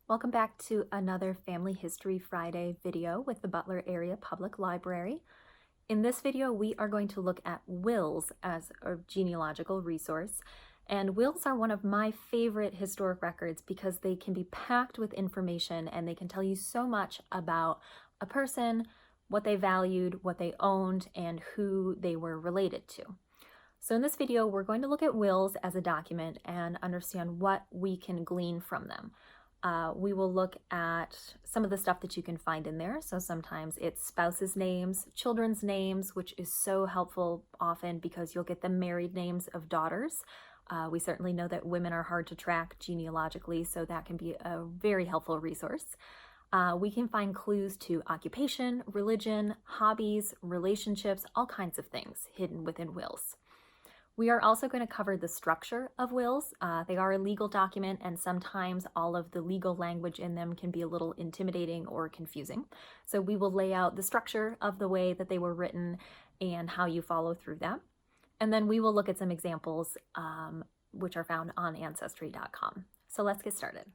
Welcome back to another Family History Friday video with the Butler Area Public Library. In this video, we are going to look at wills as a genealogical resource. And wills are one of my favorite historic records because they can be packed with information and they can tell you so much about a person, what they valued, what they owned, and who they were related to. So in this video, we're going to look at wills as a document and understand what we can glean from them. We will look at some of the stuff that you can find in there. So sometimes it's spouses' names, children's names, which is so helpful often because you'll get the married names of daughters. We certainly know that women are hard to track genealogically, so that can be a very helpful resource. We can find clues to occupation, religion, hobbies, relationships, all kinds of things hidden within wills. We are also going to cover the structure of wills. They are a legal document, and sometimes all of the legal language in them can be a little intimidating or confusing. So we will lay out the structure of the way that they were written and how you follow through that. And then we will look at some examples which are found on Ancestry.com. So let's get started.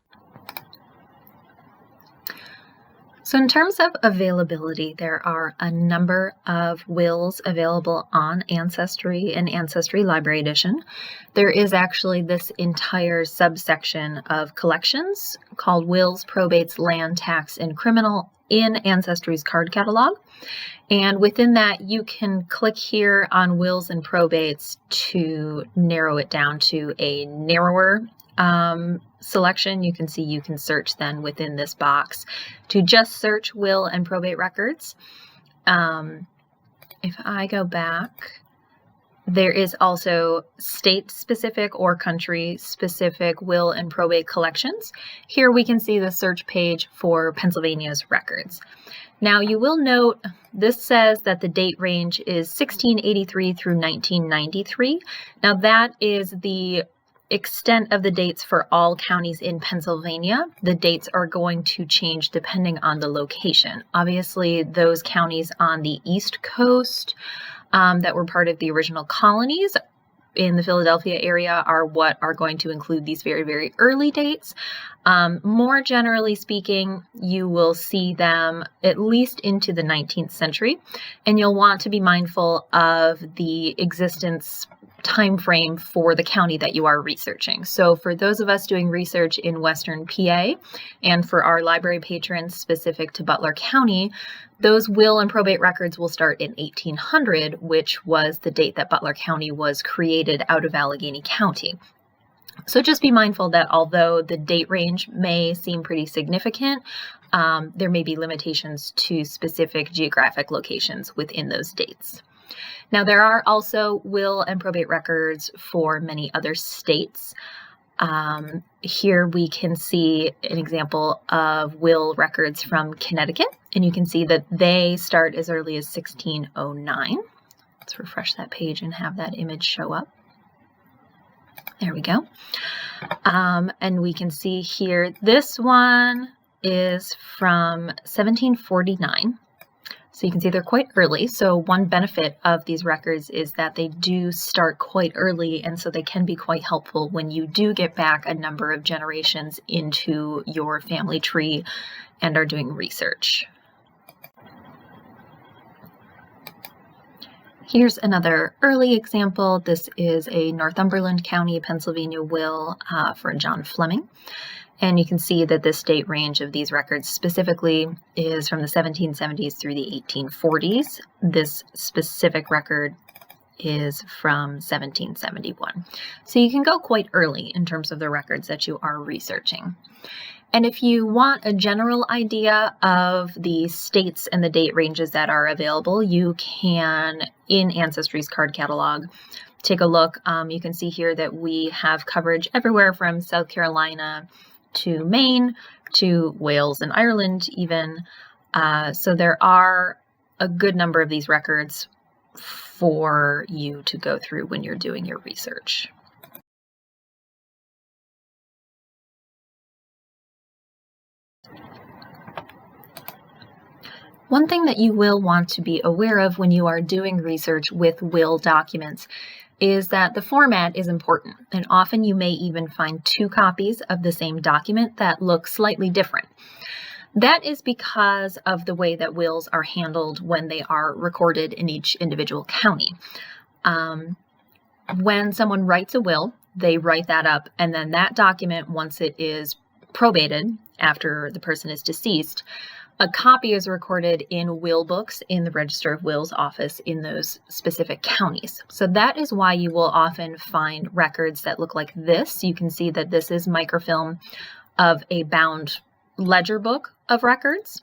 So in terms of availability, there are a number of wills available on Ancestry and Ancestry Library Edition. There is actually this entire subsection of collections called Wills, Probates, Land, Tax, and Criminal in Ancestry's card catalog. And within that, you can click here on Wills and Probates to narrow it down to a narrower selection. You can see you can search then within this box to just search will and probate records. If I go back, there is also state-specific or country-specific will and probate collections. Here we can see the search page for Pennsylvania's records. Now you will note this says that the date range is 1683 through 1993. Now that is the extent of the dates for all counties in Pennsylvania. The dates are going to change depending on the location. Obviously, those counties on the East Coast that were part of the original colonies in the Philadelphia area are what are going to include these very, very early dates. More generally speaking, you will see them at least into the 19th century, and you'll want to be mindful of the existence time frame for the county that you are researching. So for those of us doing research in Western PA, and for our library patrons specific to Butler County, those will and probate records will start in 1800, which was the date that Butler County was created out of Allegheny County. So just be mindful that although the date range may seem pretty significant, there may be limitations to specific geographic locations within those dates. Now, there are also will and probate records for many other states. Here we can see an example of will records from Connecticut, and you can see that they start as early as 1609. Let's refresh that page and have that image show up. There we go. And we can see here, this one is from 1749. So you can see they're quite early. So one benefit of these records is that they do start quite early, and so they can be quite helpful when you do get back a number of generations into your family tree and are doing research. Here's another early example. This is a Northumberland County, Pennsylvania will for John Fleming. And you can see that this date range of these records specifically is from the 1770s through the 1840s. This specific record is from 1771. So you can go quite early in terms of the records that you are researching. And if you want a general idea of the states and the date ranges that are available, you can, in Ancestry's card catalog, take a look. You can see here that we have coverage everywhere from South Carolina to Maine, to Wales and Ireland even. So there are a good number of these records for you to go through when you're doing your research. One thing that you will want to be aware of when you are doing research with will documents is that the format is important, and often you may even find two copies of the same document that look slightly different. That is because of the way that wills are handled when they are recorded in each individual county. When someone writes a will, they write that up, and then that document, once it is probated after the person is deceased, a copy is recorded in will books in the Register of Wills office in those specific counties. So that is why you will often find records that look like this. You can see that this is microfilm of a bound ledger book of records.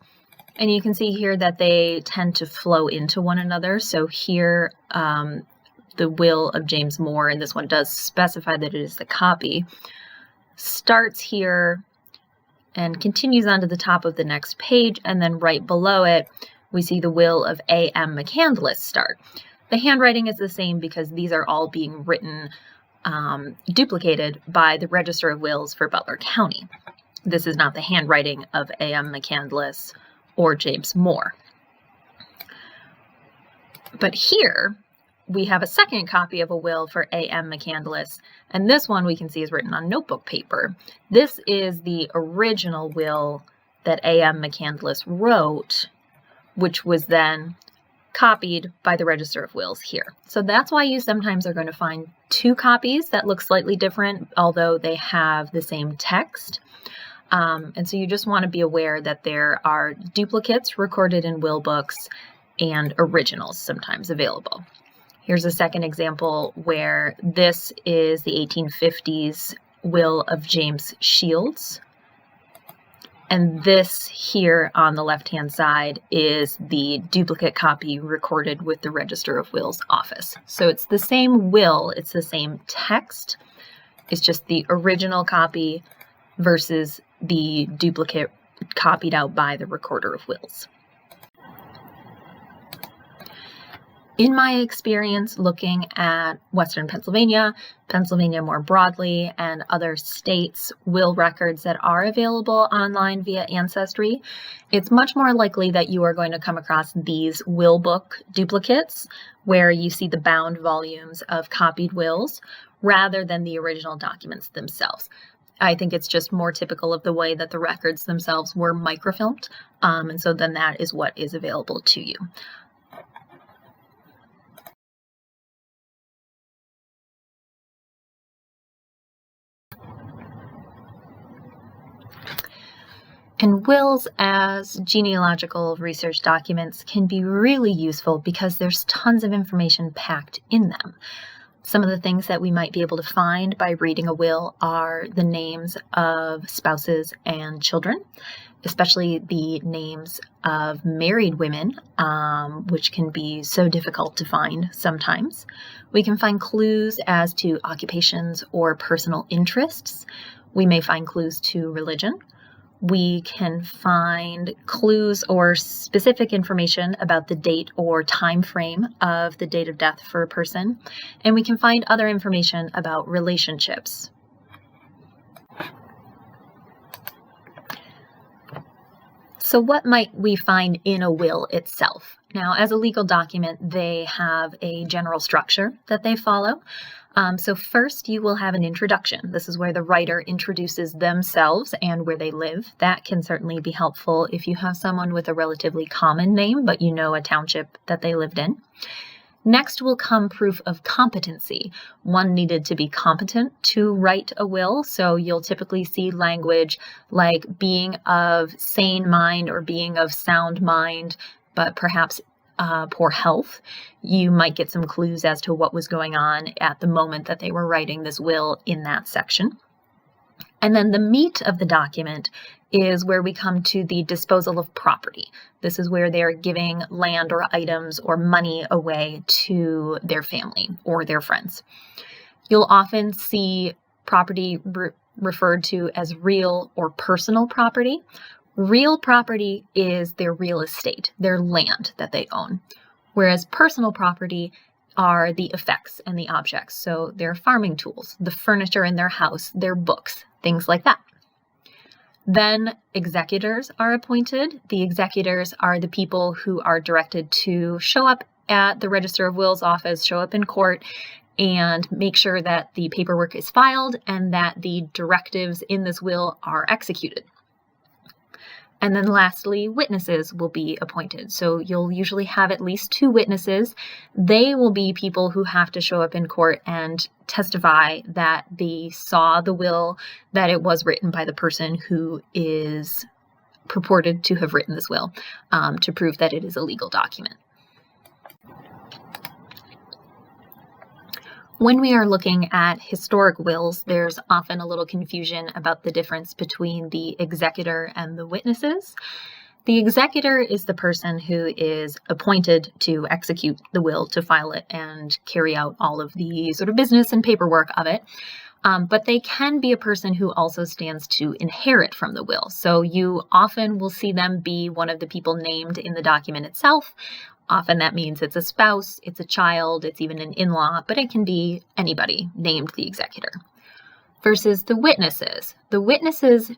And you can see here that they tend to flow into one another. So here, the will of James Moore, and this one does specify that it is the copy, starts here and continues onto the top of the next page, and then right below it, we see the will of A.M. McCandless start. The handwriting is the same because these are all being written, duplicated by the Register of Wills for Butler County. This is not the handwriting of A.M. McCandless or James Moore. But here, we have a second copy of a will for A.M. McCandless, and this one we can see is written on notebook paper. This is the original will that A.M. McCandless wrote, which was then copied by the Register of Wills here. So that's why you sometimes are going to find two copies that look slightly different, although they have the same text. And so you just want to be aware that there are duplicates recorded in will books and originals sometimes available. Here's a second example where this is the 1850s will of James Shields. And this here on the left-hand side is the duplicate copy recorded with the Register of Wills office. So it's the same will, it's the same text. It's just the original copy versus the duplicate copied out by the Recorder of Wills. In my experience looking at Western Pennsylvania, Pennsylvania more broadly, and other states' will records that are available online via Ancestry, it's much more likely that you are going to come across these will book duplicates where you see the bound volumes of copied wills rather than the original documents themselves. I think it's just more typical of the way that the records themselves were microfilmed, and so then that is what is available to you. And wills as genealogical research documents can be really useful because there's tons of information packed in them. Some of the things that we might be able to find by reading a will are the names of spouses and children, especially the names of married women, which can be so difficult to find sometimes. We can find clues as to occupations or personal interests. We may find clues to religion. We can find clues or specific information about the date or time frame of the date of death for a person, and we can find other information about relationships. So what might we find in a will itself? Now, as a legal document, they have a general structure that they follow. So first, you will have an introduction. This is where the writer introduces themselves and where they live. That can certainly be helpful if you have someone with a relatively common name, but you know a township that they lived in. Next will come proof of competency. One needed to be competent to write a will, so you'll typically see language like being of sane mind or being of sound mind, but perhaps poor health. You might get some clues as to what was going on at the moment that they were writing this will in that section. And then the meat of the document is where we come to the disposal of property. This is where they're giving land or items or money away to their family or their friends. You'll often see property referred to as real or personal property. Real property is their real estate, their land that they own, whereas personal property are the effects and the objects. So their farming tools, the furniture in their house, their books, things like that. Then executors are appointed. The executors are the people who are directed to show up at the Register of Wills office, show up in court, and make sure that the paperwork is filed and that the directives in this will are executed. And then lastly, witnesses will be appointed. So you'll usually have at least 2 witnesses. They will be people who have to show up in court and testify that they saw the will, that it was written by the person who is purported to have written this will, to prove that it is a legal document. When we are looking at historic wills, there's often a little confusion about the difference between the executor and the witnesses. The executor is the person who is appointed to execute the will, to file it, and carry out all of the sort of business and paperwork of it. But they can be a person who also stands to inherit from the will. So you often will see them be one of the people named in the document itself. Often that means it's a spouse, it's a child, it's even an in-law, but it can be anybody named the executor. Versus the witnesses. The witnesses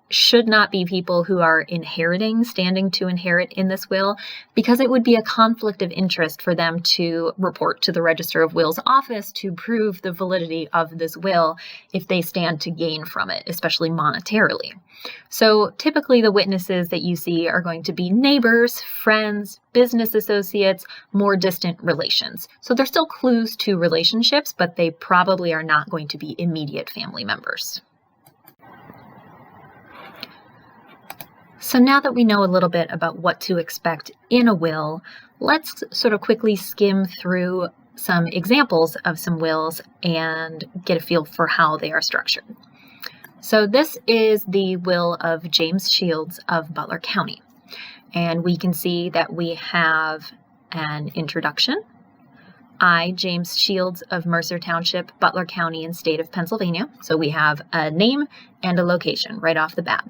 should not be people who are inheriting, standing to inherit in this will, because it would be a conflict of interest for them to report to the Register of Wills office to prove the validity of this will if they stand to gain from it, especially monetarily. So typically the witnesses that you see are going to be neighbors, friends, business associates, more distant relations. So they're still clues to relationships, but they probably are not going to be immediate family members. So now that we know a little bit about what to expect in a will, let's sort of quickly skim through some examples of some wills and get a feel for how they are structured. So this is the will of James Shields of Butler County. And we can see that we have an introduction. I, James Shields of Mercer Township, Butler County, and State of Pennsylvania. So we have a name and a location right off the bat.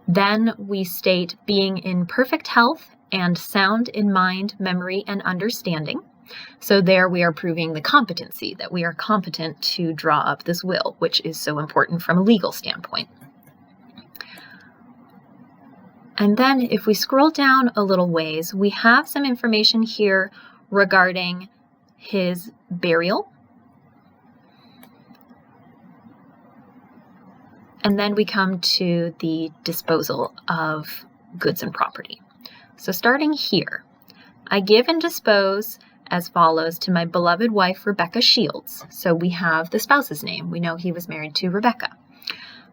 Then we state being in perfect health and sound in mind, memory, and understanding. So there we are proving the competency, that we are competent to draw up this will, which is so important from a legal standpoint. And then if we scroll down a little ways, we have some information here regarding his burial. And then we come to the disposal of goods and property. So starting here, I give and dispose as follows to my beloved wife, Rebecca Shields. So we have the spouse's name. We know he was married to Rebecca.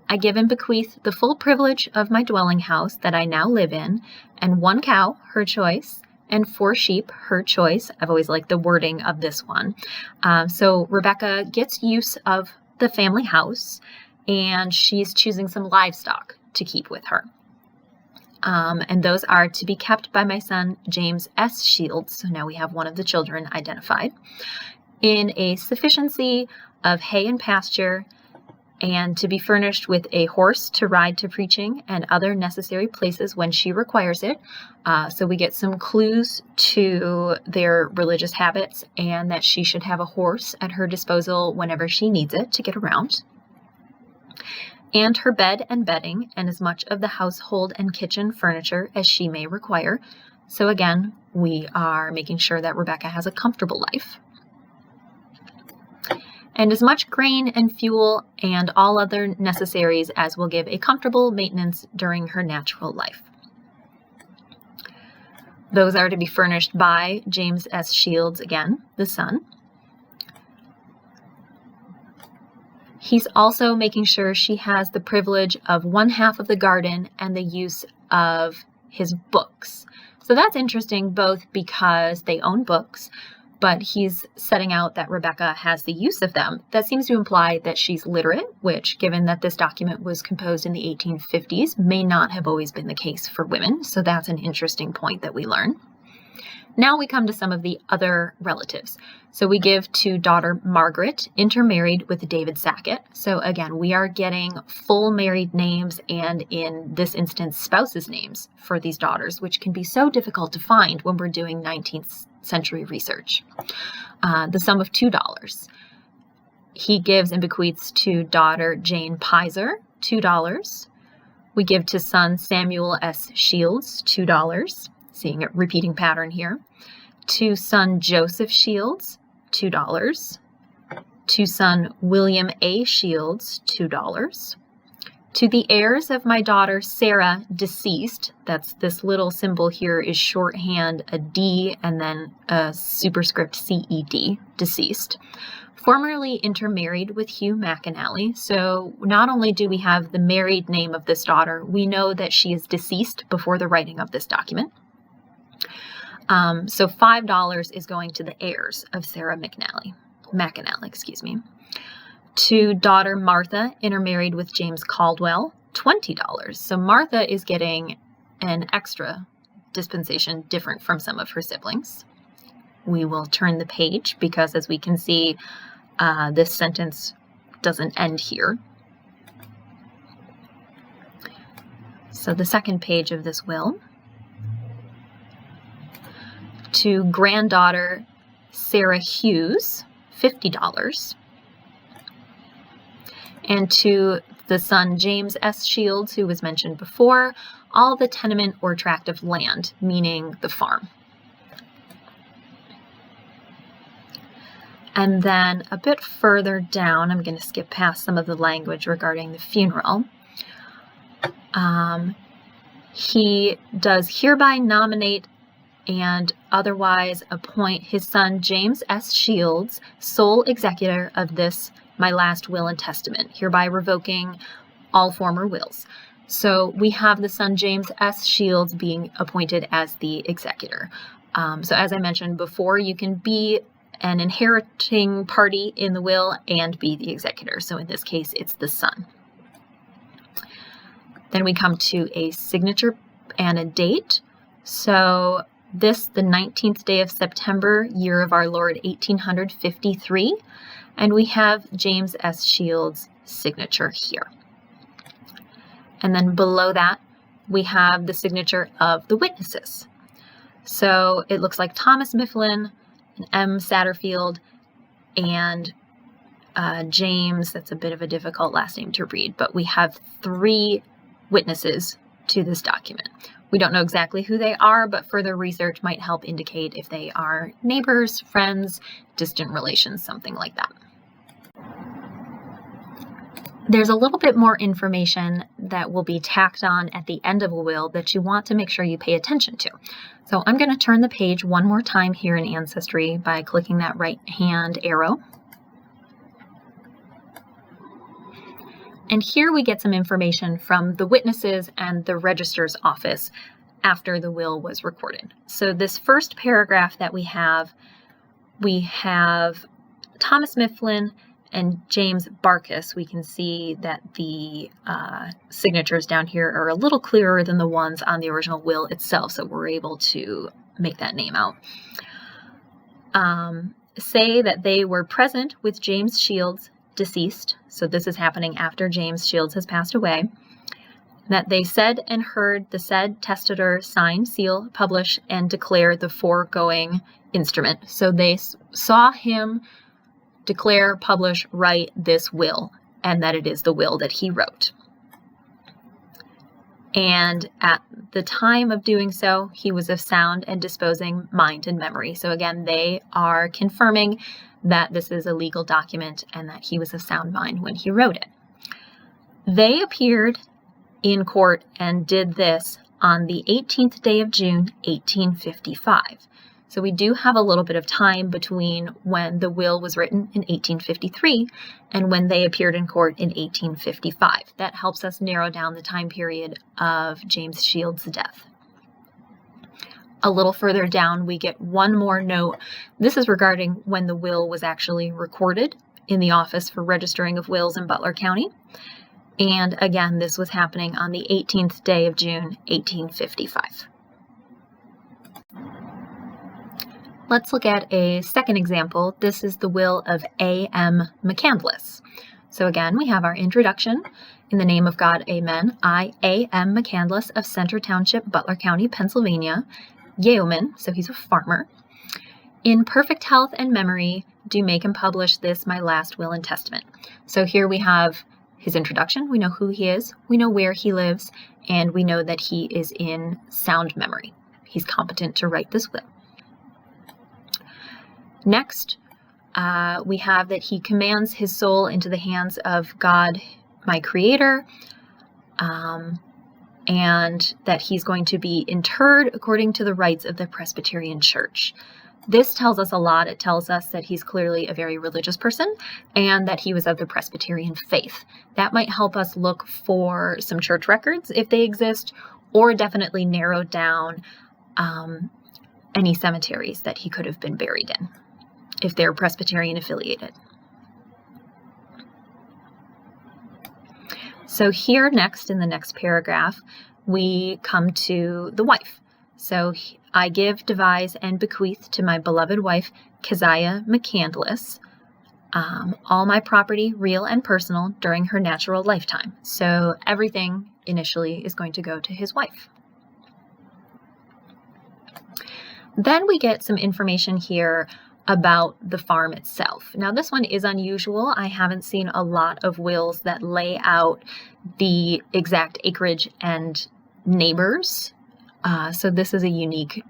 I give and bequeath the full privilege of my dwelling house that I now live in, and 1 cow, her choice, and 4 sheep, her choice. I've always liked the wording of this one. So Rebecca gets use of the family house, and she's choosing some livestock to keep with her. And those are to be kept by my son, James S. Shields. So now we have one of the children identified, in a sufficiency of hay and pasture, and to be furnished with a horse to ride to preaching and other necessary places when she requires it. So we get some clues to their religious habits, and that she should have a horse at her disposal whenever she needs it to get around. And her bed and bedding, and as much of the household and kitchen furniture as she may require. So again, we are making sure that Rebecca has a comfortable life. And as much grain and fuel and all other necessaries as will give a comfortable maintenance during her natural life. Those are to be furnished by James S. Shields, again, the son. He's also making sure she has the privilege of 1/2 of the garden and the use of his books. So that's interesting, both because they own books, but he's setting out that Rebecca has the use of them. That seems to imply that she's literate, which, given that this document was composed in the 1850s, may not have always been the case for women. So that's an interesting point that we learn. Now we come to some of the other relatives. So we give to daughter Margaret, intermarried with David Sackett. So again, we are getting full married names, and in this instance, spouses' names for these daughters, which can be so difficult to find when we're doing 19th century research. The sum of $2. He gives and bequeaths to daughter Jane Pizer, $2. We give to son Samuel S. Shields, $2. Seeing a repeating pattern here. To son Joseph Shields, $2. To son William A. Shields, $2. To the heirs of my daughter Sarah, deceased, that's this little symbol here is shorthand, a D and then a superscript CED, deceased, formerly intermarried with Hugh McCandless. So not only do we have the married name of this daughter, we know that she is deceased before the writing of this document. So $5 is going to the heirs of Sarah McCandless. To daughter Martha, intermarried with James Caldwell, $20. So Martha is getting an extra dispensation different from some of her siblings. We will turn the page because, as we can see, this sentence doesn't end here. So the second page of this will. To granddaughter Sarah Hughes, $50. And to the son James S. Shields, who was mentioned before, all the tenement or tract of land, meaning the farm. And then a bit further down, I'm going to skip past some of the language regarding the funeral. He does hereby nominate and otherwise appoint his son James S. Shields, sole executor of this my last will and testament, hereby revoking all former wills. So we have the son James S. Shields being appointed as the executor. So as I mentioned before, you can be an inheriting party in the will and be the executor. So in this case, it's the son. Then we come to a signature and a date. So this, the 19th day of September, year of our Lord, 1853. And we have James S. Shields' signature here. And then below that, we have the signature of the witnesses. So it looks like Thomas Mifflin, and M. Satterfield, and James. That's a bit of a difficult last name to read, but we have 3 witnesses to this document. We don't know exactly who they are, but further research might help indicate if they are neighbors, friends, distant relations, something like that. There's a little bit more information that will be tacked on at the end of a will that you want to make sure you pay attention to. So I'm going to turn the page one more time here in Ancestry by clicking that right hand arrow. And here we get some information from the witnesses and the registrar's office after the will was recorded. So this first paragraph that we have Thomas Mifflin and James Barkis. We can see that the signatures down here are a little clearer than the ones on the original will itself, so we're able to make that name out. Say that they were present with James Shields, deceased, so this is happening after James Shields has passed away, that they said and heard the said testator sign, seal, publish, and declare the foregoing instrument. So they saw him declare, publish, write this will, and that it is the will that he wrote. And at the time of doing so, he was of sound and disposing mind and memory. So again, they are confirming that this is a legal document and that he was of sound mind when he wrote it. They appeared in court and did this on the 18th day of June, 1855. So we do have a little bit of time between when the will was written in 1853 and when they appeared in court in 1855. That helps us narrow down the time period of James Shields' death. A little further down, we get one more note. This is regarding when the will was actually recorded in the Office for Registering of Wills in Butler County. And again, this was happening on the 18th day of June, 1855. Let's look at a second example. This is the will of A.M. McCandless. So again, we have our introduction. In the name of God, amen. I, A.M. McCandless of Center Township, Butler County, Pennsylvania, yeoman, so he's a farmer. In perfect health and memory, do make and publish this my last will and testament. So here we have his introduction. We know who he is, we know where he lives, and we know that he is in sound memory. He's competent to write this will. Next, we have that he commands his soul into the hands of God, my creator, and that he's going to be interred according to the rites of the Presbyterian Church. This tells us a lot. It tells us that he's clearly a very religious person and that he was of the Presbyterian faith. That might help us look for some church records if they exist, or definitely narrow down any cemeteries that he could have been buried in if they're Presbyterian affiliated. So here next, in the next paragraph, we come to the wife. So I give, devise, and bequeath to my beloved wife, Keziah McCandless, all my property, real and personal, during her natural lifetime. So everything initially is going to go to his wife. Then we get some information here about the farm itself. Now this one is unusual. I haven't seen a lot of wills that lay out the exact acreage and neighbors. So this is a unique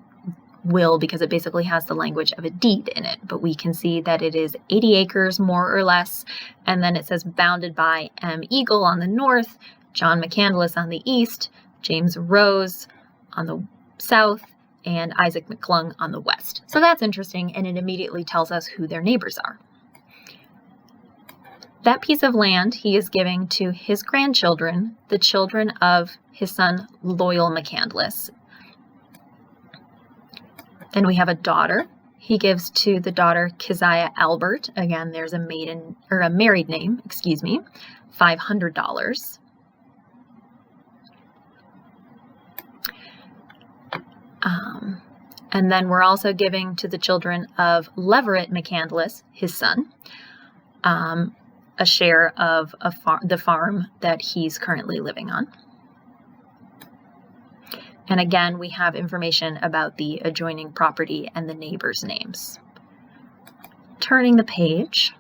will because it basically has the language of a deed in it, but we can see that it is 80 acres more or less, and then it says bounded by M. Eagle on the north, John McCandless on the east, James Rose on the south, and Isaac McClung on the west. So that's interesting, and it immediately tells us who their neighbors are. That piece of land he is giving to his grandchildren, the children of his son Loyal McCandless. Then we have a daughter. He gives to the daughter Keziah Albert. Again, there's a married name, $500. And then we're also giving to the children of Leverett McCandless, his son, a share of the farm that he's currently living on. And again, we have information about the adjoining property and the neighbors' names. Turning the page.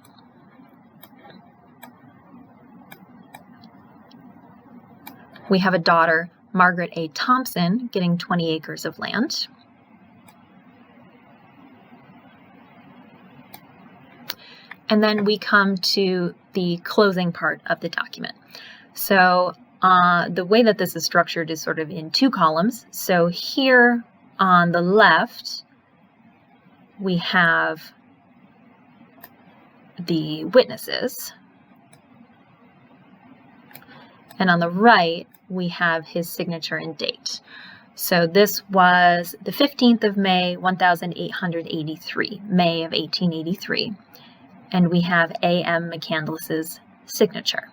We have a daughter, Margaret A. Thompson, getting 20 acres of land. And then we come to the closing part of the document. So the way that this is structured is sort of in two columns. So here on the left, we have the witnesses. And on the right, we have his signature and date. So this was the 15th of May, 1883, May of 1883. And we have A.M. McCandless's signature.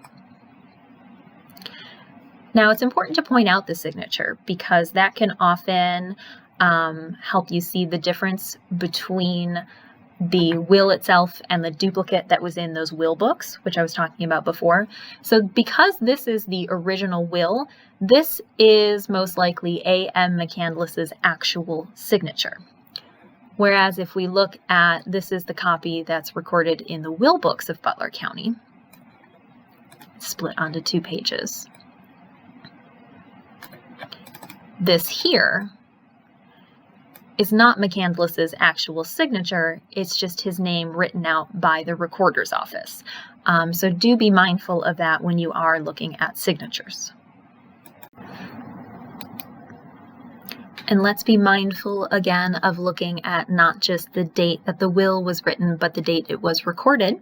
Now, it's important to point out the signature because that can often help you see the difference between the will itself and the duplicate that was in those will books, which I was talking about before. So because this is the original will, this is most likely A.M. McCandless's actual signature. Whereas if we look at, this is the copy that's recorded in the will books of Butler County, split onto 2 pages. This here is not McCandless's actual signature, it's just his name written out by the recorder's office. So do be mindful of that when you are looking at signatures. And let's be mindful again of looking at not just the date that the will was written, but the date it was recorded.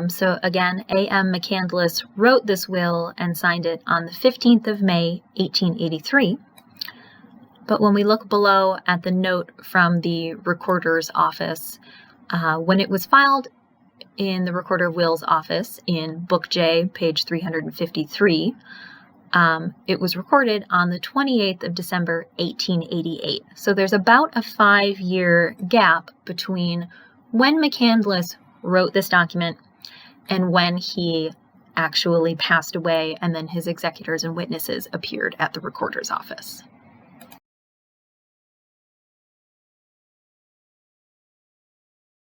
So again, A.M. McCandless wrote this will and signed it on the 15th of May, 1883. But when we look below at the note from the recorder's office, when it was filed in the Recorder of Wills office in Book J, page 353, it was recorded on the 28th of December, 1888. So there's about a 5-year gap between when McCandless wrote this document and when he actually passed away, and then his executors and witnesses appeared at the recorder's office.